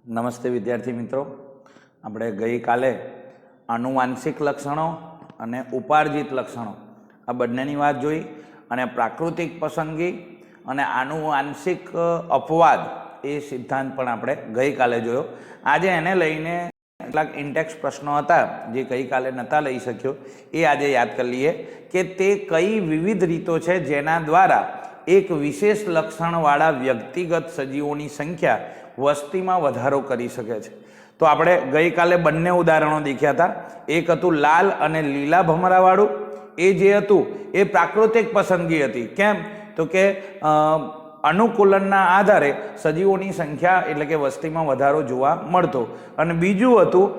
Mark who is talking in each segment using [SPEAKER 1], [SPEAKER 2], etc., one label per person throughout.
[SPEAKER 1] નમસ્તે વિદ્યાર્થી મિત્રો, આપણે ગઈકાલે આનુવાંશિક લક્ષણો અને ઉપાર્જિત લક્ષણો આ બંનેની વાત જોઈ અને પ્રાકૃતિક પસંદગી અને આનુવાંશિક અપવાદ એ સિદ્ધાંત પણ આપણે ગઈકાલે જોયો. આજે એને લઈને કેટલાક ઇન્ટેક્સ પ્રશ્નો હતા જે ગઈકાલે નહોતા લઈ શક્યો, એ આજે યાદ કરી લઈએ કે તે કઈ વિવિધ રીતો છે જેના દ્વારા એક વિશેષ લક્ષણવાળા વ્યક્તિગત સજીવોની સંખ્યા વસ્તીમાં વધારો કરી શકે છે. તો આપણે ગઈકાલે બંને ઉદાહરણો દેખ્યા હતા. એક હતું લાલ અને લીલા ભમરાવાળું. એ જે હતું એ પ્રાકૃતિક પસંદગી હતી. કેમ? તો કે અનુકૂલનના આધારે સજીવોની સંખ્યા એટલે કે વસ્તીમાં વધારો જોવા મળતો. અને બીજું હતું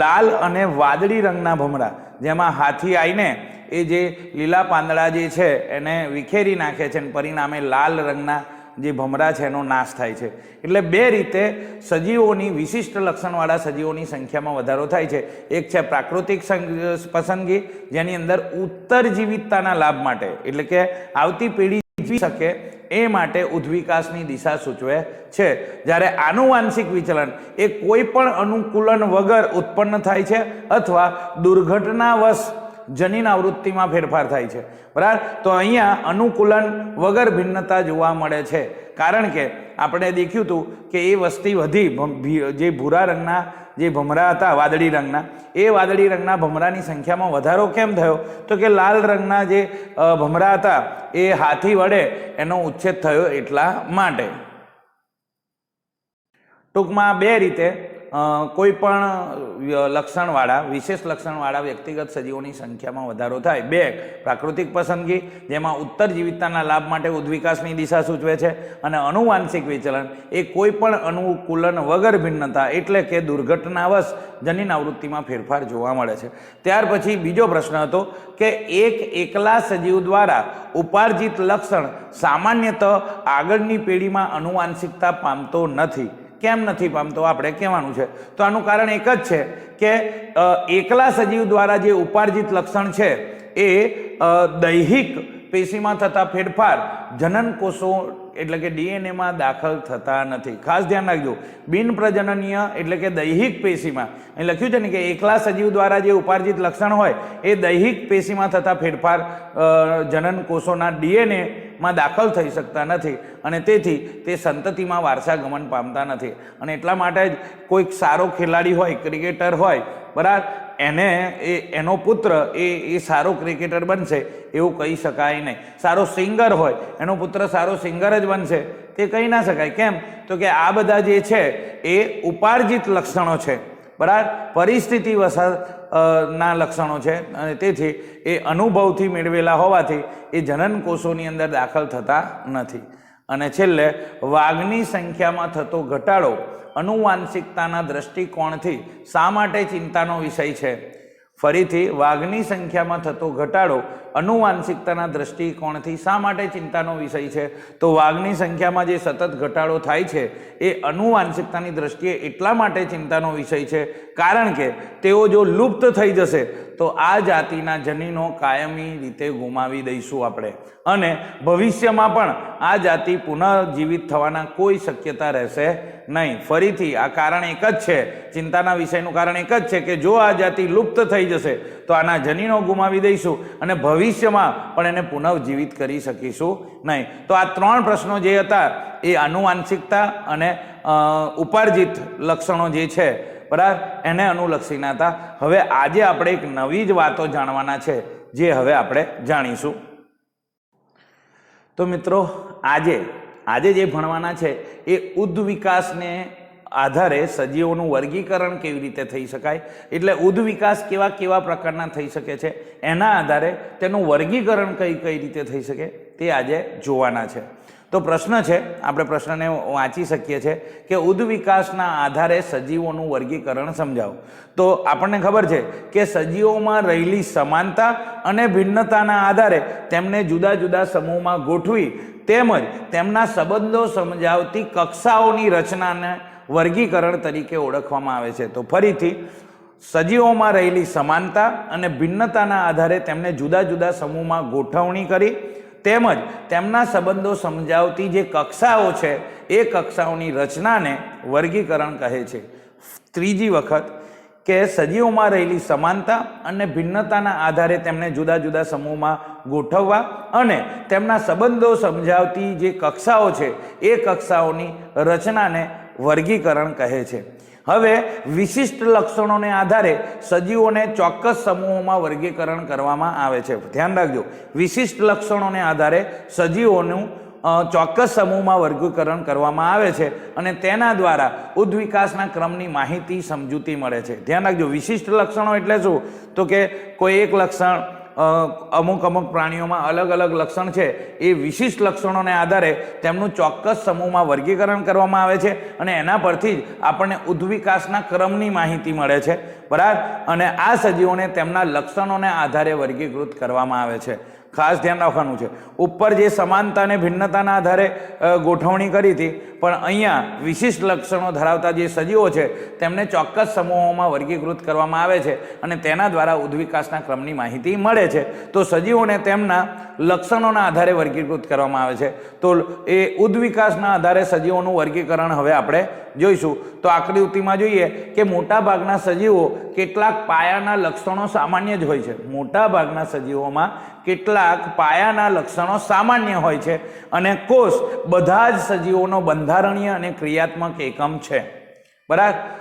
[SPEAKER 1] લાલ અને વાદળી રંગના ભમરા, જેમાં હાથી આવીને એ જે લીલા પાંદડા જે છે એને વિખેરી નાખે છે અને પરિણામે લાલ રંગના જે ભમરા છે એનો નાશ થાય છે. એટલે બે રીતે સજીવોની વિશિષ્ટ લક્ષણવાળા સજીવોની સંખ્યામાં વધારો થાય છે. એક છે પ્રાકૃતિક પસંદગી, જેની અંદર ઉત્તરજીવિતતાના લાભ માટે એટલે કે આવતી પેઢી જીવી શકે એ માટે ઉદ્વિકાસની દિશા સૂચવે છે. જ્યારે આનુવાંશિક વિચલન એ કોઈ પણ અનુકૂલન વગર ઉત્પન્ન થાય છે અથવા દુર્ઘટનાવશ જનીન આવૃત્તિમાં ફેરફાર થાય છે. બરાબર? તો અહીંયા અનુકૂલન વગર ભિન્નતા જોવા મળે છે. કારણ કે આપણે દેખ્યું હતું કે એ વસ્તી વધી, જે ભૂરા રંગના જે ભમરા હતા વાદળી રંગના, એ વાદળી રંગના ભમરાની સંખ્યામાં વધારો કેમ થયો? તો કે લાલ રંગના જે ભમરા હતા એ હાથી વડે એનો ઉચ્છેદ થયો એટલા માટે. ટૂંકમાં બે રીતે કોઈ પણ લક્ષણવાળા વિશેષ લક્ષણવાળા વ્યક્તિગત સજીવોની સંખ્યામાં વધારો થાય. બે, પ્રાકૃતિક પસંદગી જેમાં ઉત્તરજીવિતતાના લાભ માટે ઉદ્વિકાસની દિશા સૂચવે છે, અને આનુવાંશિક વિચલન એ કોઈ પણ અનુકૂલન વગર ભિન્નતા એટલે કે દુર્ઘટનાવશ જનીન આવૃત્તિમાં ફેરફાર જોવા મળે છે. ત્યાર પછી બીજો પ્રશ્ન હતો કે એકલા સજીવ દ્વારા ઉપાર્જિત લક્ષણ સામાન્યતઃ આગળની પેઢીમાં આનુવાંશિકતા પામતો નથી. કેમ નથી પામતો આપણે કહેવાનું છે. તો આનું કારણ એક જ છે કે એકલા સજીવ દ્વારા જે ઉપાર્જિત લક્ષણ છે એ દૈહિક પેશીમાં થતા ફેરફાર જનન કોષો એટલે કે ડીએનએમાં દાખલ થતા નથી. ખાસ ધ્યાન રાખજો, બિન પ્રજનનીય એટલે કે દૈહિક પેશીમાં અહીં લખ્યું છે ને કે એકલા સજીવ દ્વારા જે ઉપાર્જિત લક્ષણ હોય એ દૈહિક પેશીમાં થતા ફેરફાર જનન કોષોના ડીએનએમાં દાખલ થઈ શકતા નથી, અને તેથી તે સંતતિમાં વારસાગમન પામતા નથી. અને એટલા માટે જ કોઈક સારો ખેલાડી હોય, ક્રિકેટર હોય, બરાબર, એનો પુત્ર એ સારો ક્રિકેટર બનશે એવું કહી શકાય નહીં. સારો સિંગર હોય, એનો પુત્ર સારો સિંગર જ બનશે તે કહી ના શકાય. કેમ? તો કે આ બધા જે છે એ ઉપાર્જિત લક્ષણો છે, બરાબર, પરિસ્થિતિ ના લક્ષણો છે, અને તેથી એ અનુભવથી મેળવેલા હોવાથી એ જનન કોષોની અંદર દાખલ થતા નથી. અને છેલ્લે વાઘની સંખ્યામાં થતો ઘટાડો આનુવાંશિકતાના દ્રષ્ટિકોણથી શા માટે ચિંતાનો વિષય છે? ફરીથી, વાઘની સંખ્યામાં થતો ઘટાડો આનુવાંશિકતાના દ્રષ્ટિકોણથી શા માટે ચિંતાનો વિષય છે? તો વાઘની સંખ્યામાં જે સતત ઘટાડો થાય છે એ આનુવાંશિકતાની દ્રષ્ટિએ એટલા માટે ચિંતાનો વિષય છે કારણ કે તેઓ જો લુપ્ત થઈ જશે તો આ જાતિના જનીનો કાયમી રીતે ગુમાવી દઈશું આપણે, અને ભવિષ્યમાં પણ આ જાતિ પુનઃજીવિત થવાના કોઈ શક્યતા રહેશે નહીં. ફરીથી આ કારણ એક જ છે, ચિંતાના વિષયનું કારણ એક જ છે કે જો આ જાતિ લુપ્ત થઈ જશે તો આના જનીનો ગુમાવી દઈશું અને ભવિષ્યમાં પણ એને પુનઃજીવિત કરી શકીશું નહીં. તો આ ત્રણ પ્રશ્નો જે હતા એ આનુવાંશિકતા અને ઉપાર્જિત લક્ષણો જે છે, બરાબર, એને અનુલક્ષીના હતા. હવે આજે આપણે એક નવી જ વાતો જાણવાના છે જે હવે આપણે જાણીશું. તો મિત્રો, આજે જે ભણવાના છે એ ઉદ્વિકાસને આધારે સજીવોનું વર્ગીકરણ કેવી રીતે થઈ શકાય, એટલે ઉદ્વિકાસ કેવા પ્રકારના થઈ શકે છે એના આધારે તેનું વર્ગીકરણ કઈ રીતે થઈ શકે તે આજે જોવાના છે. તો પ્રશ્ન છે, આપણે પ્રશ્નને વાંચી શકીએ છીએ કે ઉદ્વિકાસના આધારે સજીવોનું વર્ગીકરણ સમજાવો. તો આપણને ખબર છે કે સજીવોમાં રહેલી સમાનતા અને ભિન્નતાના આધારે તેમને જુદા જુદા સમૂહમાં ગોઠવી તેમજ તેમના સંબંધો સમજાવતી કક્ષાઓની રચનાને વર્ગીકરણ તરીકે ઓળખવામાં આવે છે. તો ફરીથી, સજીવોમાં રહેલી સમાનતા અને ભિન્નતાના આધારે તેમને જુદા જુદા સમૂહમાં ગોઠવણી કરી તેમજ તેમના સંબંધો સમજાવતી જે કક્ષાઓ છે એ કક્ષાઓની રચનાને વર્ગીકરણ કહે છે. ત્રીજી વખત કે સજીવોમાં રહેલી સમાનતા અને ભિન્નતાના આધારે તેમને જુદા જુદા સમૂહમાં ગોઠવવા અને તેમના સંબંધો સમજાવતી જે કક્ષાઓ છે એ કક્ષાઓની રચનાને વર્ગીકરણ કહે છે. હવે વિશિષ્ટ લક્ષણોને આધારે સજીવોને ચોક્કસ સમૂહોમાં વર્ગીકરણ કરવામાં આવે છે. ધ્યાન રાખજો, વિશિષ્ટ લક્ષણોને આધારે સજીવોનું ચોક્કસ સમૂહમાં વર્ગીકરણ કરવામાં આવે છે અને તેના દ્વારા ઉદ્વિકાસના ક્રમની માહિતી સમજૂતી મળે છે. ધ્યાન રાખજો, વિશિષ્ટ લક્ષણો એટલે શું? તો કે કોઈ એક લક્ષણ અમુક પ્રાણીઓમાં અલગ અલગ લક્ષણ છે, એ વિશિષ્ટ લક્ષણોને આધારે તેમનું ચોક્કસ સમૂહમાં વર્ગીકરણ કરવામાં આવે છે અને એના પરથી જ આપણને ઉદ્વિકાસના ક્રમની માહિતી મળે છે. બરાબર. અને આ સજીવોને તેમના લક્ષણોને આધારે વર્ગીકૃત કરવામાં આવે છે. ખાસ ધ્યાન રાખવાનું છે. ઉપર જે સમાનતા અને ભિન્નતાના આધારે ગોઠવણી કરી હતી, પણ અહીંયા વિશિષ્ટ લક્ષણો ધરાવતા જે સજીવો છે તેમને ચોક્કસ સમૂહોમાં વર્ગીકૃત કરવામાં આવે છે અને તેના દ્વારા ઉદ્વિકાસના ક્રમની માહિતી મળે છે. તો સજીવોને તેમના લક્ષણોના આધારે વર્ગીકૃત કરવામાં આવે છે. તો એ ઉદ્વિકાસના આધારે સજીવોનું વર્ગીકરણ હવે આપણે જોઈશું. તો આકૃતિમાં જોઈએ કે મોટા ભાગના સજીવો કેટલાક પાયાના લક્ષણો સામાન્ય જ હોય છે. મોટા ભાગના સજીવોમાં કેટલાક પાયાના લક્ષણો સામાન્ય હોય છે અને કોષ બધા જ સજીવોનો બંધારણીય અને ક્રિયાત્મક એકમ છે. બરાબર.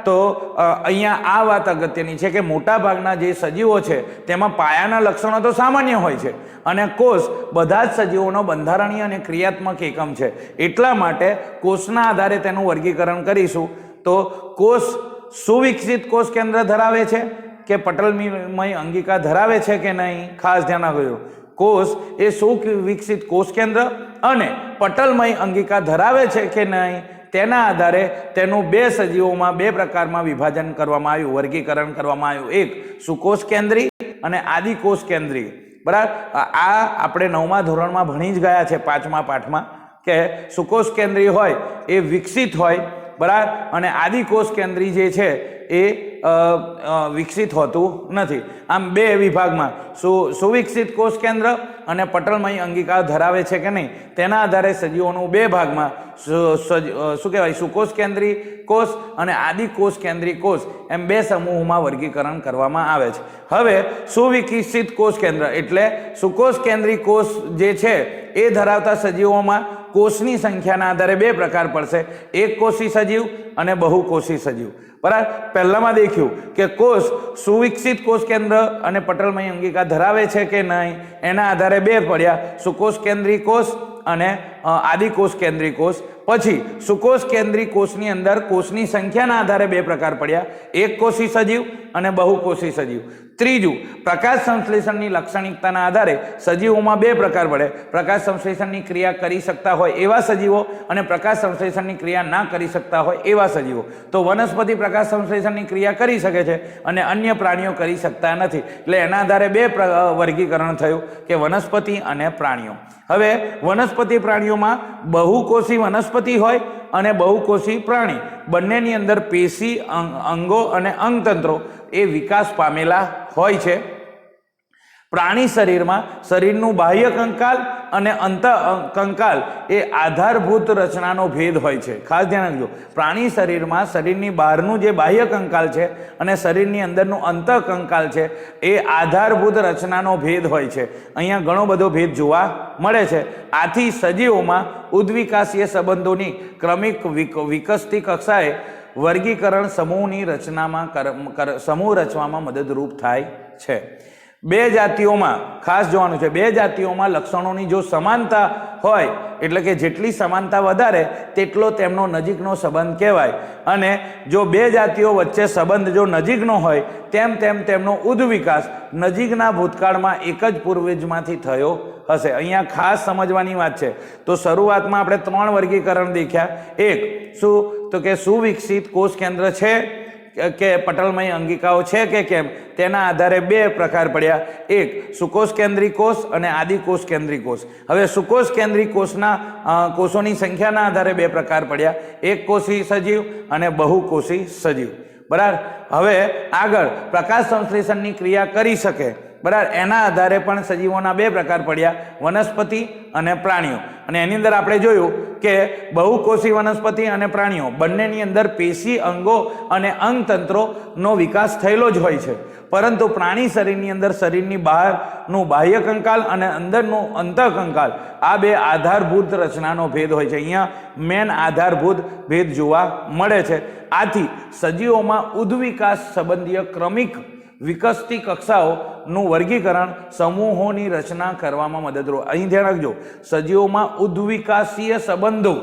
[SPEAKER 1] તો અહીંયા આ વાત અગત્યની છે કે મોટા ભાગના જે સજીવો છે તેમાં પાયાના લક્ષણો તો સામાન્ય હોય છે અને કોષ બધા જ સજીવોનો બંધારણીય અને ક્રિયાત્મક એકમ છે. એટલા માટે કોષના આધારે તેનું વર્ગીકરણ કરીશું. તો કોષ સુવિકસિત કોષ કેન્દ્ર ધરાવે છે કે પટલમય અંગિકા ધરાવે છે કે નહીં? ખાસ ધ્યાન રાખજો, કોષ એ સુવિકસિત કોષ કેન્દ્ર અને પટલમય અંગિકા ધરાવે છે કે નહીં તેના આધારે તેનું બે સજીવોમાં બે પ્રકારમાં વિભાજન કરવામાં આવ્યું, વર્ગીકરણ કરવામાં આવ્યું. એક સુકોષ કેન્દ્રી અને આદિકોષ કેન્દ્રી. બરાબર. આ આપણે 9મા ધોરણમાં ભણી જ ગયા છે, 5મા પાઠમાં, કે સુકોષ કેન્દ્રી હોય એ વિકસિત હોય. બરાબર. અને આદિકોષ કેન્દ્રી જે છે એ વિકસિત હોતું નથી. આમ બે વિભાગમાં સુવિકસિત કોષ કેન્દ્ર અને પટલમય અંગિકા ધરાવે છે કે નહીં તેના આધારે સજીવોનું બે ભાગમાં શું કહેવાય, સુકોષ કેન્દ્રી કોષ અને આદિકોષ કેન્દ્રી કોષ એમ બે સમૂહોમાં વર્ગીકરણ કરવામાં આવે છે. હવે સુવિકસિત કોષ કેન્દ્ર એટલે સુકોષ કેન્દ્રી કોષ જે છે એ ધરાવતા સજીવોમાં કોષની સંખ્યાના આધારે બે પ્રકાર પડશે, એક કોષી સજીવ અને બહુકોષી સજીવ. બરાબર. પહેલામાં દેખ્યું કે કોષ સુવિકસિત કોષ કેન્દ્ર અને પટલમય અંગિકા ધરાવે છે કે નહીં એના આધારે બે પડ્યા, સુકોષ કેન્દ્રી કોષ અને આદિકોષ કેન્દ્રી કોષ. પછી સુકોષ કેન્દ્રી કોષની અંદર કોષની સંખ્યાના આધારે બે પ્રકાર પડ્યા, એક કોષી સજીવ અને બહુકોષી સજીવ. ત્રીજું, પ્રકાશ સંશ્લેષણની લાક્ષણિકતાના આધારે સજીવોમાં બે પ્રકાર પડે, પ્રકાશ સંશ્લેષણની ક્રિયા કરી શકતા હોય એવા સજીવો અને પ્રકાશ સંશ્લેષણની ક્રિયા ના કરી શકતા હોય એવા સજીવો. તો વનસ્પતિ પ્રકાશ સંશ્લેષણની ક્રિયા કરી શકે છે અને અન્ય પ્રાણીઓ કરી શકતા નથી. એટલે એના આધારે બે વર્ગીકરણ થયું કે વનસ્પતિ અને પ્રાણીઓ. હવે વનસ્પતિ પ્રાણીઓમાં બહુકોષી વનસ્પતિ હોય અને બહુકોષી પ્રાણી, બંનેની અંદર પેશી, અંગો અને અંગતંત્રો એ વિકાસ પામેલા હોય છે. પ્રાણી શરીરમાં શરીરનું બાહ્ય કંકાલ અને અંતઃ કંકાલ એ આધારભૂત રચનાનો ભેદ હોય છે. ખાસ ધ્યાન રાખજો, પ્રાણી શરીરમાં શરીરની બહારનું જે બાહ્ય કંકાલ છે અને શરીરની અંદરનું અંતઃ કંકાલ છે એ આધારભૂત રચનાનો ભેદ હોય છે. અહીંયા ઘણો બધો ભેદ જોવા મળે છે. આથી સજીવોમાં ઉદ્વિકાસીય સંબંધોની ક્રમિક વિકસતી કક્ષાએ વર્ગીકરણ સમૂહની રચનામાં સમૂહ રચવામાં મદદરૂપ થાય છે. બે જાતિઓમાં ખાસ જોવાનું છે, બે જાતિઓમાં લક્ષણોની જો સમાનતા હોય એટલે કે જેટલી સમાનતા વધારે તેટલો તેમનો નજીકનો સંબંધ કહેવાય અને જો બે જાતિઓ વચ્ચે સંબંધ જો નજીકનો હોય તેમ તેમ તેમનો ઉદ્વિકાસ નજીકના ભૂતકાળમાં એક જ પૂર્વજમાંથી થયો હશે. અહીંયા ખાસ સમજવાની વાત છે. તો શરૂઆતમાં આપણે 3 વર્ગીકરણ દેખ્યા. એક શું તો કે સુવિકસિત કોષ કેન્દ્ર છે કે પટલમય અંગિકાઓ છે કે કેમ તેના આધારે બે પ્રકાર પડ્યા, એક સુકોષ કેન્દ્રી કોષ અને આદિકોષ કેન્દ્રી કોષ. હવે સુકોષ કેન્દ્રી કોષના કોષોની સંખ્યાના આધારે બે પ્રકાર પડ્યા, એક કોષી સજીવ અને બહુકોષી સજીવ. બરાબર. હવે આગળ પ્રકાશ સંશ્લેષણની ક્રિયા કરી શકે બરાબર, એના આધારે પણ સજીવોના બે પ્રકાર પડ્યા, વનસ્પતિ અને પ્રાણીઓ. અને એની અંદર આપણે જોયું કે બહુકોષી વનસ્પતિ અને પ્રાણીઓ બંનેની અંદર પેશી, અંગો અને અંગતંત્રોનો વિકાસ થયેલો જ હોય છે, પરંતુ પ્રાણી શરીરની અંદર શરીરની બહારનું બાહ્ય કંકાલ અને અંદરનું અંતઃકંકાલ આ બે આધારભૂત રચનાનો ભેદ હોય છે. અહીંયા મેન આધારભૂત ભેદ જોવા મળે છે. આથી સજીવોમાં ઉદ્વિકાસ સંબંધીય ક્રમિક વિકસતી કક્ષાઓનું વર્ગીકરણ સમૂહોની રચના કરવામાં મદદરૂપ. અહીં ધ્યાન રાખજો, સજીવોમાં ઉદ્વિકાસીય સંબંધો,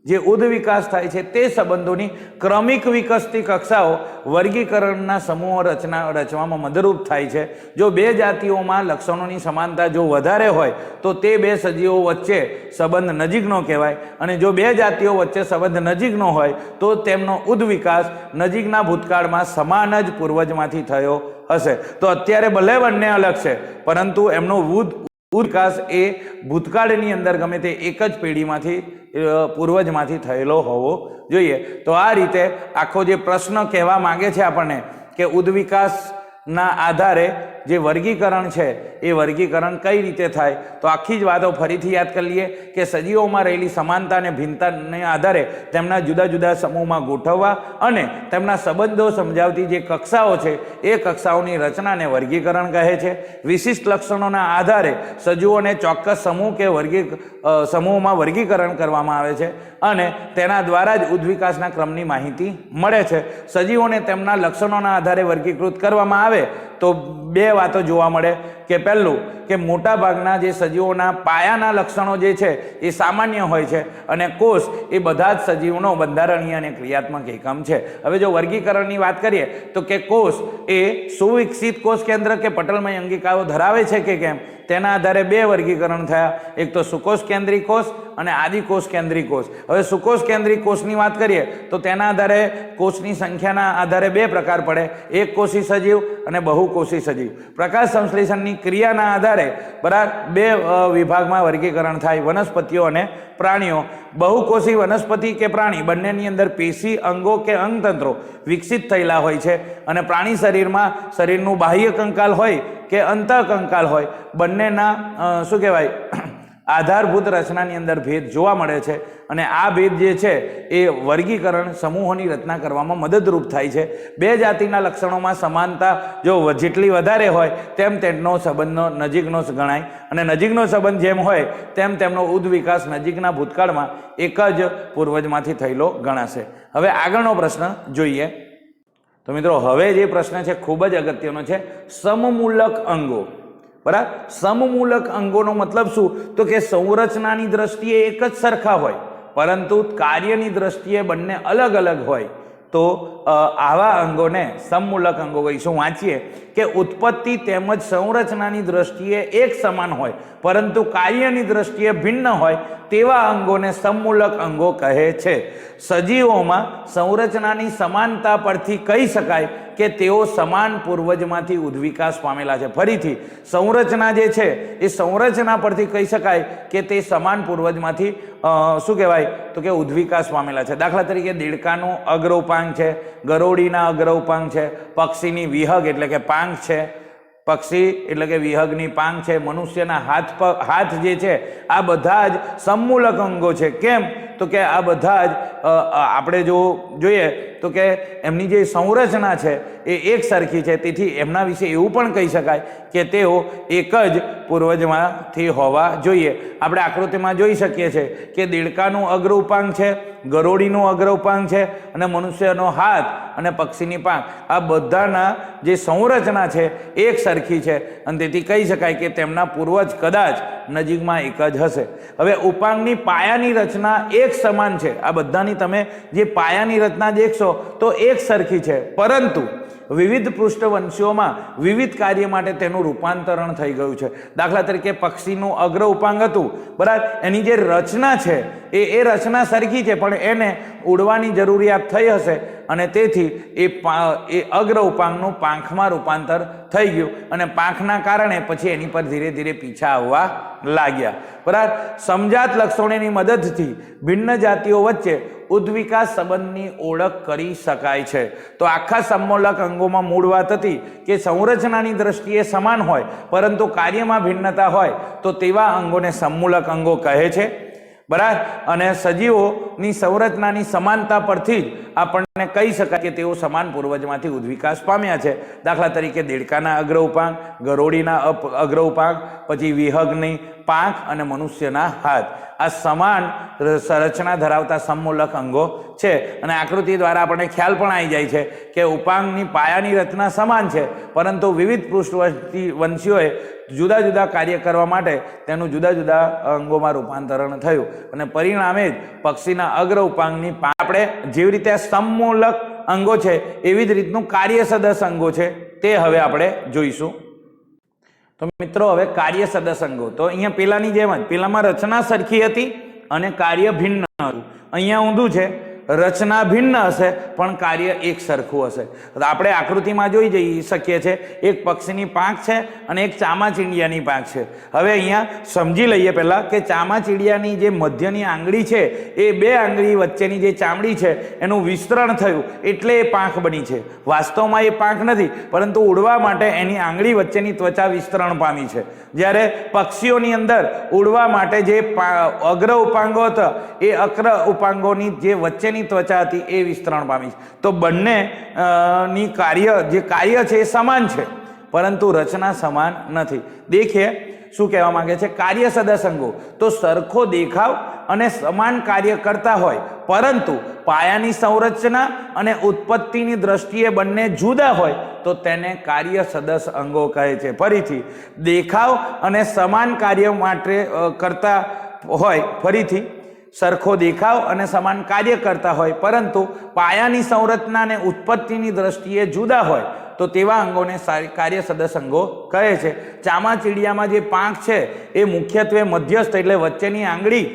[SPEAKER 1] જે ઉદ્વિકાસ થાય છે તે સંબંધોની ક્રમિક વિકસતી કક્ષાઓ વર્ગીકરણના સમૂહો રચવામાં મદદરૂપ થાય છે. જો બે જાતિઓમાં લક્ષણોની સમાનતા જો વધારે હોય તો તે બે સજીવો વચ્ચે સંબંધ નજીકનો કહેવાય, અને જો બે જાતિઓ વચ્ચે સંબંધ નજીકનો હોય તો તેમનો ઉદ્વિકાસ નજીકના ભૂતકાળમાં સમાન જ પૂર્વજમાંથી થયો હશે. તો અત્યારે ભલે બંને અલગ છે, પરંતુ એમનો વિકાસ એ ભૂતકાળની અંદર ગમે તે એક જ પેઢીમાંથી પૂર્વજમાંથી થયેલો હોવો જોઈએ. તો આ રીતે આખો જે પ્રશ્ન કહેવા માંગે છે આપણને કે ઉદ્વિકાસના આધારે જે વર્ગીકરણ છે એ વર્ગીકરણ કઈ રીતે થાય, તો આખી જ વાતો ફરીથી યાદ કરી લઈએ કે સજીવોમાં રહેલી સમાનતા અને ભિન્નતાને આધારે તેમના જુદા જુદા સમૂહમાં ગોઠવવા અને તેમના સંબંધો સમજાવતી જે કક્ષાઓ છે એ કક્ષાઓની રચનાને વર્ગીકરણ કહે છે. વિશિષ્ટ લક્ષણોના આધારે સજીવોને ચોક્કસ સમૂહ કે સમૂહમાં વર્ગીકરણ કરવામાં આવે છે અને તેના દ્વારા જ ઉદ્વિકાસના ક્રમની માહિતી મળે છે. સજીવોને તેમના લક્ષણોના આધારે વર્ગીકૃત કરવામાં આવે તો બે વાતો જોવા મળે કે પહેલું કે મોટા ભાગના જે સજીવોના પાયાના લક્ષણો જે છે એ સામાન્ય હોય છે અને કોષ એ બધા જ સજીવનો બંધારણીય અને ક્રિયાત્મક એકમ છે. હવે જો વર્ગીકરણની વાત કરીએ તો કે કોષ એ સુવિકસિત કોષ કેન્દ્ર કે પટલમય અંગિકાઓ ધરાવે છે કે કેમ, તેના આધારે બે વર્ગીકરણ થયા, એક તો સુકોષ કેન્દ્રી કોષ અને આદિકોષ કેન્દ્રી કોષ. હવે સુકોષ કેન્દ્રી કોષની વાત કરીએ તો તેના આધારે કોષની સંખ્યાના આધારે બે પ્રકાર પડે, એક કોષી સજીવ અને બહુકોષી સજીવ. પ્રકાશ સંશ્લેષણની ક્રિયાના આધારે બરાબર બે વિભાગમાં વર્ગીકરણ થાય, વનસ્પતિઓ અને પ્રાણીઓ. બહુકોષી વનસ્પતિ કે પ્રાણી બંનેની અંદર પેશી, અંગો કે અંગતંત્રો વિકસિત થયેલા હોય છે અને પ્રાણી શરીરમાં શરીરનું બાહ્ય કંકાલ હોય કે અંતઃકંકાલ હોય, બંનેના શું કહેવાય આધારભૂત રચનાની અંદર ભેદ જોવા મળે છે અને આ ભેદ જે છે એ વર્ગીકરણ સમૂહોની રચના કરવામાં મદદરૂપ થાય છે. બે જાતિના લક્ષણોમાં સમાનતા જો જેટલી વધારે હોય તેમ તેમનો સંબંધનો નજીકનો ગણાય અને નજીકનો સંબંધ જેમ હોય તેમ તેમનો ઉદ્વિકાસ નજીકના ભૂતકાળમાં એક જ પૂર્વજમાંથી થયેલો ગણાશે. હવે આગળનો પ્રશ્ન જોઈએ તો મિત્રો, હવે જે પ્રશ્ન છે ખૂબ જ અગત્યનો છે, સમમૂલક અંગો. બરાબર, સમમૂલક અંગોનો મતલબ શું, તો કે સંરચનાની દ્રષ્ટિએ એક જ સરખા હોય પરંતુ કાર્યની દ્રષ્ટિએ બંને અલગ અલગ હોય તો આવા અંગોને સમમૂલક અંગો કહીશું. વાંચીએ કે ઉત્પત્તિ તેમજ સંરચનાની દ્રષ્ટિએ એક સમાન હોય પરંતુ કાર્યની દ્રષ્ટિએ ભિન્ન હોય તેવા અંગોને સમમૂલક અંગો કહે છે. સજીવોમાં સંરચનાની સમાનતા પરથી કહી શકાય કે તેઓ સમાન પૂર્વજમાંથી ઉદ્વિકાસ પામેલા છે. ફરીથી, સંરચના જે છે એ સંરચના પરથી કહી શકાય કે તે સમાન પૂર્વજમાંથી શું કહેવાય તો કે ઉદ્વિકાસ પામેલા છે. દાખલા તરીકે દેડકાનું અગ્રઉપાંગ છે, ગરોળીના અગ્રઉપાંગ છે, પક્ષીની વિહગ એટલે કે પાંખ છે, પક્ષી એટલે કે વિહગની પાંખ છે, મનુષ્યના હાથ જે છે આ બધા જ સમમૂલક અંગો છે. કેમ તો કે આ બધા જ આપણે જો જોઈએ તો કે એમની જે સંરચના છે એ એક સરખી છે, તેથી એમના વિશે એવું પણ કહી શકાય કે તેઓ એક જ પૂર્વજમાંથી હોવા જોઈએ. આપણે આકૃતિમાં જોઈ શકીએ છીએ કે દેડકાનું અગ્ર ઉપાંગ છે, ગરોળીનું અગ્ર ઉપાંગ છે અને મનુષ્યનો હાથ અને પક્ષીની પાંખ, આ બધાના જે સંરચના છે એક સરખી છે અને તેથી કહી શકાય કે તેમના પૂર્વજ કદાચ નજીકમાં એક જ હશે. હવે ઉપાંગની પાયાની રચના એક સમાન છે, આ બધાની તમે જે પાયાની રચના દેખશો તો એક સરખી છે, પરંતુ વિવિધ પૃષ્ઠવંશીઓમાં વિવિધ કાર્ય માટે તેનું રૂપાંતરણ થઈ ગયું છે. દાખલા તરીકે પક્ષીનું અગ્ર ઉપાંગ હતું, બરાબર, એની જે રચના છે એ રચના સરખી છે પણ એને ઉડવાની જરૂરિયાત થઈ હશે અને તેથી એ અગ્ર ઉપાંગનું પાંખમાં રૂપાંતર થઈ ગયું અને પાંખના કારણે પછી એની પર ધીરે ધીરે પીછા આવવા લાગ્યા. બરાબર. સમજાત લક્ષણોની મદદથી ભિન્ન જાતિઓ વચ્ચે ઉદ્વિકાસ સંબંધની ઓળખ કરી શકાય છે. તો આખા સમમૂલક અંગોમાં મૂળ વાત હતી કે સંરચનાની દ્રષ્ટિએ સમાન હોય પરંતુ કાર્યમાં ભિન્નતા હોય તો તેવા અંગોને સમમૂલક અંગો કહે છે. બરાબર. અને સજીવોની સંરચનાની સમાનતા પરથી જ આપણને કહી શકાય કે તેઓ સમાન પૂર્વજમાંથી ઉદ્વિકાસ પામ્યા છે. દાખલા તરીકે દેડકાના અગ્ર ઉપાંગ, ગરોળીના અગ્ર ઉપાંગ, પછી વિહગની પાંખ અને મનુષ્યના હાથ, આ સમાન રચના ધરાવતા સમમૂલક અંગો છે. અને આકૃતિ દ્વારા આપણને ખ્યાલ પણ આવી જાય છે કે ઉપાંગની પાયાની રચના સમાન છે પરંતુ વિવિધ પૃષ્ઠવંશીઓએ જુદા જુદા કાર્ય કરવા માટે તેનું જુદા જુદા અંગોમાં રૂપાંતરણ થયું અને પરિણામે જ પક્ષીના અગ્ર ઉપાંગની આપણે જેવી રીતે સમમૂલક અંગો છે એવી જ રીતનું કાર્ય સદસ અંગો છે તે હવે આપણે જોઈશું. તો મિત્રો હવે કાર્ય સદસ અંગો, તો અહીંયા પેલાની જેમ જ પેલામાં રચના સરખી હતી અને કાર્ય ભિન્ન હતું. અહીંયા ઊંધું છે, રચના ભિન્ન હશે પણ કાર્ય એક સરખું હશે. તો આપણે આકૃતિમાં જોઈ જઈ શકીએ છીએ એક પક્ષીની પાંખ છે અને એક ચામાચીડિયાની પાંખ છે. હવે અહીંયા સમજી લઈએ પહેલાં કે ચામાચીડિયાની જે મધ્યની આંગળી છે એ બે આંગળી વચ્ચેની જે ચામડી છે એનું વિસ્તરણ થયું એટલે એ પાંખ બની છે. વાસ્તવમાં એ પાંખ નથી પરંતુ ઉડવા માટે એની આંગળી વચ્ચેની ત્વચા વિસ્તરણ પામી છે. જ્યારે પક્ષીઓની અંદર ઉડવા માટે જે અગ્ર ઉપાંગો હતા એ અગ્ર ઉપાંગોની જે વચ્ચે ત્વચા હતી એ વિસ્તરણ પામી છે. તો બંને ની કાર્ય છે એ સમાન છે પરંતુ રચના સમાન નથી. દેખીએ શું કહેવા માંગે છે. કાર્ય સદસ અંગો તો સરખો દેખાવ અને સમાન કાર્ય કરતા હોય પરંતુ પાયાની સંરચના અને ઉત્પત્તિની દ્રષ્ટિએ બંને જુદા હોય તો તેને કાર્ય સદસ અંગો કહે છે. ફરીથી, દેખાવ અને સમાન કાર્ય માટે કરતા હોય, ફરીથી સરખો દેખાવ અને સમાન કાર્ય કરતા હોય પરંતુ પાયાની સંરચના અને ઉત્પત્તિની દ્રષ્ટિએ જુદા હોય તો તેવા અંગોને કાર્ય સદસ અંગો કહે છે. ચામાચીડિયામાં જે પાંખ છે એ મુખ્યત્વે મધ્યસ્થ એટલે વચ્ચેની આંગળી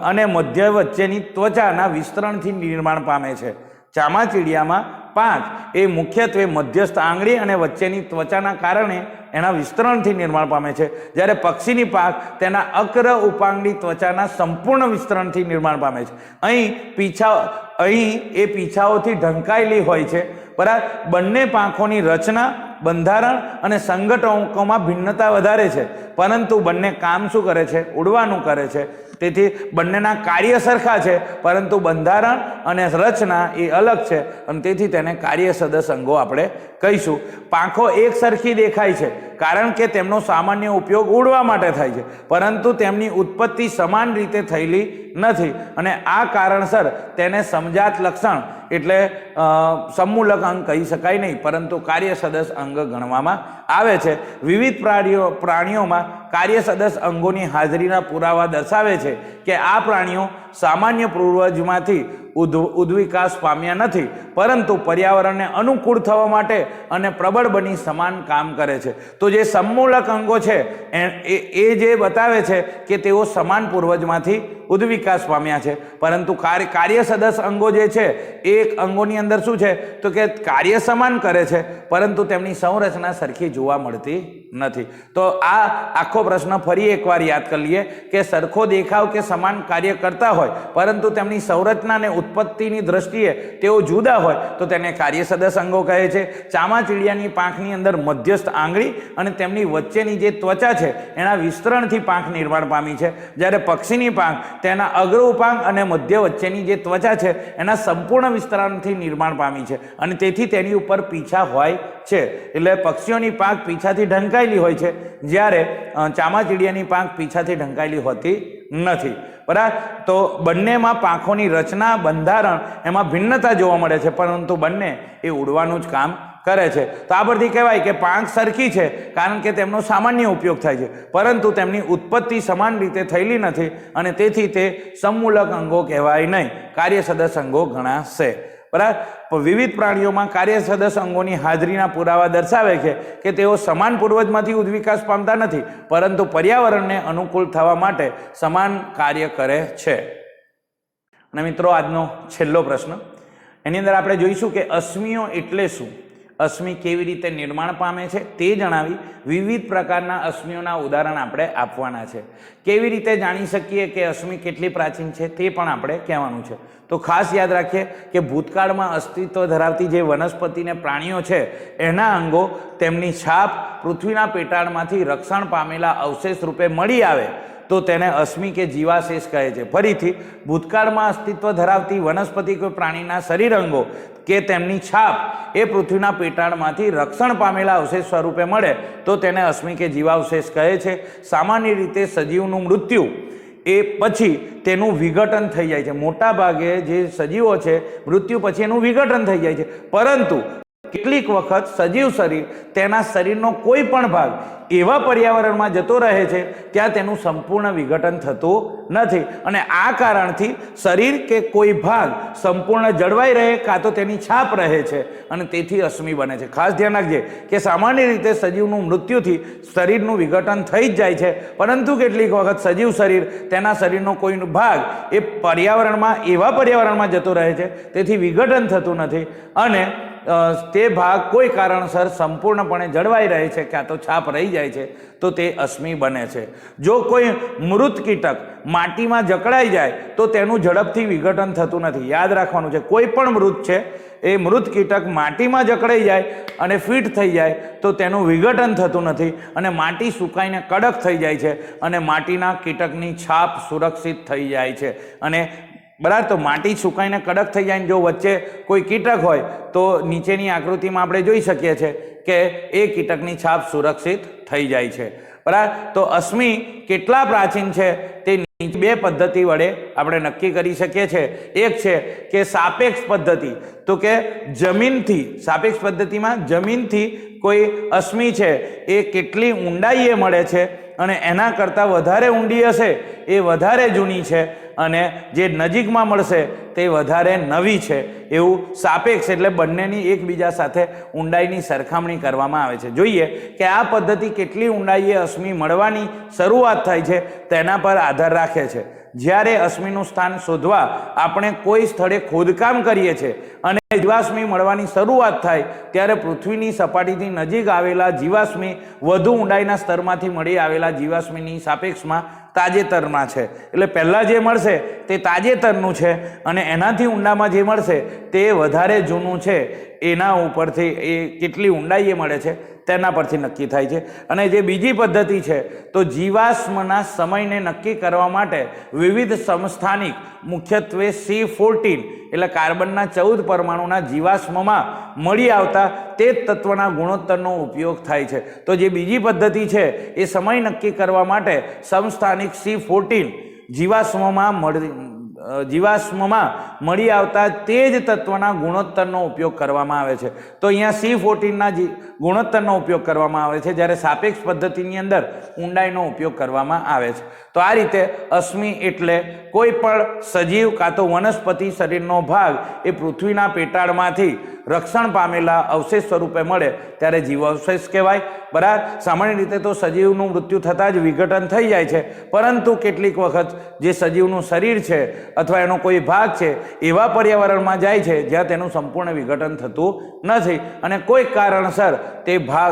[SPEAKER 1] અને મધ્ય વચ્ચેની ત્વચાના વિસ્તરણથી નિર્માણ પામે છે. ચામાચીડિયામાં પાંખ એ મુખ્યત્વે મધ્યસ્થ આંગળી અને વચ્ચેની ત્વચાના કારણે એના વિસ્તરણથી નિર્માણ પામે છે. જ્યારે પક્ષીની પાંખ તેના અગ્ર ઉપાંગની ત્વચાના સંપૂર્ણ વિસ્તરણથી નિર્માણ પામે છે. અહીં એ પીછાઓથી ઢંકાયેલી હોય છે. બરાબર. બંને પાંખોની રચના, બંધારણ અને સંગઠનોમાં ભિન્નતા વધારે છે પરંતુ બંને કામ શું કરે છે? ઉડવાનું કરે છે. તેથી બંનેના કાર્ય સરખા છે પરંતુ બંધારણ અને રચના એ અલગ છે અને તેથી તેને કાર્ય સદસ અંગો આપણે કહીશું. પાંખો એક સરખી દેખાય છે કારણ કે તેમનો સામાન્ય ઉપયોગ ઉડવા માટે થાય છે પરંતુ તેમની ઉત્પત્તિ સમાન રીતે થયેલી નથી અને આ કારણસર તેને સમજાત લક્ષણ એટલે સમમૂલક અંગ કહી શકાય નહીં પરંતુ કાર્ય સદસ અંગ ગણવામાં આવે છે. વિવિધ પ્રાણીઓમાં કાર્ય સદસ અંગોની હાજરીના પુરાવા દર્શાવે છે કે આ પ્રાણીઓ સામાન્ય પૂર્વજમાંથી ઉદ્વિકાસ પામ્યા નથી પરંતુ પર્યાવરણને અનુકૂળ થવા માટે અને પ્રબળ બની સમાન કામ કરે છે. તો જે સમમૂલક અંગો છે એ જે બતાવે છે કે તેઓ સમાન પૂર્વજમાંથી ઉદ્વિકાસ પામ્યા છે પરંતુ કાર્ય સદસ અંગો જે છે એ અંગોની અંદર શું છે તો કે કાર્ય સમાન કરે છે પરંતુ તેમની સંરચના સરખી જોવા મળતી નથી. તો આ આખો પ્રશ્ન ફરી એકવાર યાદ કરી લઈએ કે સરખો દેખાવ કે સમાન કાર્ય કરતા હોય પરંતુ તેમની સંરચના અને ઉત્પત્તિની દ્રષ્ટિએ તેઓ જુદા હોય તો તેને કાર્ય સદસ અંગો કહે છે. ચામાચીડિયાની પાંખની અંદર મધ્યસ્થ આંગળી અને તેમની વચ્ચેની જે ત્વચા છે એના વિસ્તરણથી પાંખ નિર્માણ પામી છે. જ્યારે પક્ષીની પાંખ તેના અગ્ર ઉપાંગ અને મધ્ય વચ્ચેની જે ત્વચા છે એના સંપૂર્ણ વિસ્તરણથી નિર્માણ પામી છે અને તેથી તેની ઉપર પીછા હોય છે. એટલે પક્ષીઓની પાંખ પીછાથી ઢંકાયેલી હોય છે જ્યારે ચામાચીડિયાની પાંખ પીછાથી ઢંકાયેલી હોતી નથી. બરાબર. તો બંનેમાં પાંખોની રચના, બંધારણ એમાં ભિન્નતા જોવા મળે છે પરંતુ બંને એ ઉડવાનું જ કામ કરે છે. તો આ પરથી કહેવાય કે પાંખ સરખી છે કારણ કે તેમનો સામાન્ય ઉપયોગ થાય છે પરંતુ તેમની ઉત્પત્તિ સમાન રીતે થયેલી નથી અને તેથી તે સમમૂલક અંગો કહેવાય નહીં, કાર્ય સદસ અંગો ગણાશે. બરાબર. વિવિધ પ્રાણીઓમાં કાર્ય સદસ અંગોની હાજરીના પુરાવા દર્શાવે છે કે તેઓ સમાન પૂર્વજમાંથી ઉદ્વિકાસ પામતા નથી પરંતુ પર્યાવરણને અનુકૂળ થવા માટે સમાન કાર્ય કરે છે. અને મિત્રો આજનો છેલ્લો પ્રશ્ન એની અંદર આપણે જોઈશું કે અશ્મિઓ એટલે શું, અશ્મિ કેવી રીતે નિર્માણ પામે છે તે જણાવી વિવિધ પ્રકારના અશ્મિઓના ઉદાહરણ આપણે આપવાના છે. કેવી રીતે જાણી શકીએ કે અશ્મિ કેટલી પ્રાચીન છે તે પણ આપણે કહેવાનું છે. તો ખાસ યાદ રાખીએ કે ભૂતકાળમાં અસ્તિત્વ ધરાવતી જે વનસ્પતિ ને પ્રાણીઓ છે એના અંગો તેમની છાપ પૃથ્વીના પેટાળમાંથી રક્ષણ પામેલા અવશેષ રૂપે મળી આવે તો તેને અશ્મિ કે જીવાશેષ કહે છે. ફરીથી ભૂતકાળમાં અસ્તિત્વ ધરાવતી વનસ્પતિ કે પ્રાણીના શરીર અંગો કે તેમની છાપ એ પૃથ્વીના પેટાળમાંથી રક્ષણ પામેલા અવશેષ સ્વરૂપે મળે તો તેને અશ્મિ કે જીવાવશેષ કહે છે. સામાન્ય રીતે સજીવનું મૃત્યુ એ પછી તેનું વિઘટન થઈ જાય છે. મોટા ભાગે જે સજીવો છે મૃત્યુ પછી એનું વિઘટન થઈ જાય છે, પરંતુ કેટલીક વખત સજીવ શરીર તેના શરીરનો કોઈ પણ ભાગ એવા પર્યાવરણમાં જતો રહે છે ત્યાં તેનું સંપૂર્ણ વિઘટન થતું નથી, અને આ કારણથી શરીર કે કોઈ ભાગ સંપૂર્ણ જળવાઈ રહે કાં તો તેની છાપ રહે છે અને તેથી અશ્મિ બને છે. ખાસ ધ્યાન રાખજે કે સામાન્ય રીતે સજીવનું મૃત્યુથી શરીરનું વિઘટન થઈ જ જાય છે, પરંતુ કેટલીક વખત સજીવ શરીર તેના શરીરનો કોઈ ભાગ એ એવા પર્યાવરણમાં જતો રહે છે તેથી વિઘટન થતું નથી અને તે ભાગ કોઈ કારણસર સંપૂર્ણપણે જળવાઈ રહે છે કાં તો છાપ રહી જાય છે તો તે અશ્મિ બને છે. જો કોઈ મૃત કીટક માટીમાં જકડાઈ જાય તો તેનું ઝડપથી વિઘટન થતું નથી. યાદ રાખવાનું છે, કોઈ પણ મૃત છે એ મૃત કીટક માટીમાં જકડાઈ જાય અને ફિટ થઈ જાય તો તેનું વિઘટન થતું નથી અને માટી સુકાઈને કડક થઈ જાય છે અને માટીના કીટકની છાપ સુરક્ષિત થઈ જાય છે. અને બરાબર, તો માટી સુકાઈને કડક થઈ જાય, જો વચ્ચે કોઈ કીટક હોય તો નીચેની આકૃતિમાં આપણે જોઈ શકીએ છીએ કે એ કીટકની છાપ સુરક્ષિત થઈ જાય છે. બરાબર, તો અશ્મિ કેટલા પ્રાચીન છે તે બે પદ્ધતિ વડે આપણે નક્કી કરી શકીએ છીએ. એક છે કે સાપેક્ષ પદ્ધતિ, તો કે જમીનથી, સાપેક્ષ પદ્ધતિમાં જમીનથી કોઈ અશ્મિ છે એ કેટલી ઊંડાઈએ મળે છે અને એના કરતાં વધારે ઊંડી હશે એ વધારે જૂની છે અને જે નજીકમાં મળશે તે વધારે નવી છે. એવું સાપેક્ષ એટલે બંનેની એકબીજા સાથે ઊંડાઈની સરખામણી કરવામાં આવે છે. જોઈએ કે આ પદ્ધતિ કેટલી ઊંડાઈએ અશ્મિ મળવાની શરૂઆત થાય છે તેના પર આધાર રાખે છે. જ્યારે અશ્મિનું સ્થાન શોધવા આપણે કોઈ સ્થળે ખોદકામ કરીએ છીએ અને જીવાશ્મિ મળવાની શરૂઆત થાય ત્યારે પૃથ્વીની સપાટીથી નજીક આવેલા જીવાશ્મિ વધુ ઊંડાઈના સ્તરમાંથી મળી આવેલા જીવાશ્મિની સાપેક્ષમાં તાજેતરમાં છે. એટલે પહેલાં જે મળશે તે તાજેતરનું છે અને એનાથી ઊંડામાં જે મળશે તે વધારે જૂનું છે. એના ઉપરથી એ કેટલી ઊંડાઈએ મળે છે તેના પરથી નક્કી થાય છે. અને જે બીજી પદ્ધતિ છે તો જીવાશ્મના સમયને નક્કી કરવા માટે વિવિધ સમસ્થાનિક, મુખ્યત્વે C14 એટલે કાર્બનના 14 પરમાણુના જીવાશ્મમાં મળી આવતા તે જ તત્વના ગુણોત્તરનો ઉપયોગ થાય છે. તો જે બીજી પદ્ધતિ છે એ સમય નક્કી કરવા માટે સમસ્થાનિક C14 જીવાશ્મમાં મળી આવતા તે જ તત્વના ગુણોત્તરનો ઉપયોગ કરવામાં આવે છે. તો અહીંયા C14ના ગુણોત્તરનો ઉપયોગ કરવામાં આવે છે, જ્યારે સાપેક્ષ પદ્ધતિની અંદર ઊંડાઈનો ઉપયોગ કરવામાં આવે છે. તો આ રીતે અશ્મિ એટલે કોઈ પણ સજીવ કાં તો વનસ્પતિ શરીરનો ભાગ એ પૃથ્વીના પેટાળમાંથી રક્ષણ પામેલા અવશેષ સ્વરૂપે મળે ત્યારે જીવાવશેષ કહેવાય. બરાબર, સામાન્ય રીતે તો સજીવનું મૃત્યુ થતાં જ વિઘટન થઈ જાય છે, પરંતુ કેટલીક વખત જે સજીવનું શરીર છે અથવા એનો કોઈ ભાગ છે એવા પર્યાવરણમાં જાય છે જ્યાં તેનું સંપૂર્ણ વિઘટન થતું નથી અને કોઈક કારણસર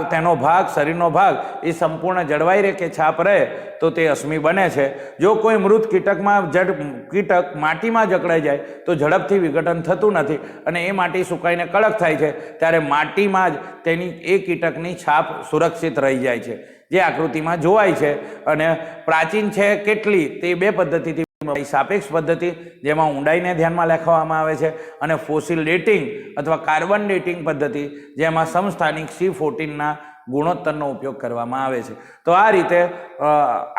[SPEAKER 1] તેનો ભાગ, શરીરનો ભાગ એ સંપૂર્ણ જળવાઈ રહે કે છાપ રહે તો તે અશ્મિ બને છે. જો કોઈ મૃત કીટક માટીમાં જકડાઈ જાય તો ઝડપથી વિઘટન થતું નથી અને એ માટી સુકાઈને કડક થાય છે ત્યારે માટીમાં જ તેની એ કીટકની છાપ સુરક્ષિત રહી જાય છે, જે આકૃતિમાં જોવાય છે. અને પ્રાચીન છે કેટલી તે બે પદ્ધતિથી, સાપેક્ષ પદ્ધતિ જેમાં ઊંડાઈને ધ્યાનમાં રાખવામાં આવે છે અને ફોસિલ ડેટિંગ અથવા કાર્બન ડેટિંગ પદ્ધતિ જેમાં સમસ્થાનિક C14ના ગુણોત્તરનો ઉપયોગ કરવામાં આવે છે. તો આ રીતે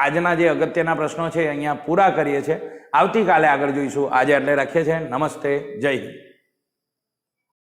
[SPEAKER 1] આજના જે અગત્યના પ્રશ્નો છે અહીંયા પૂરા કરીએ છીએ. આવતીકાલે આગળ જોઈશું. આજે એટલે રાખીએ છીએ. નમસ્તે, જય હિન્દ.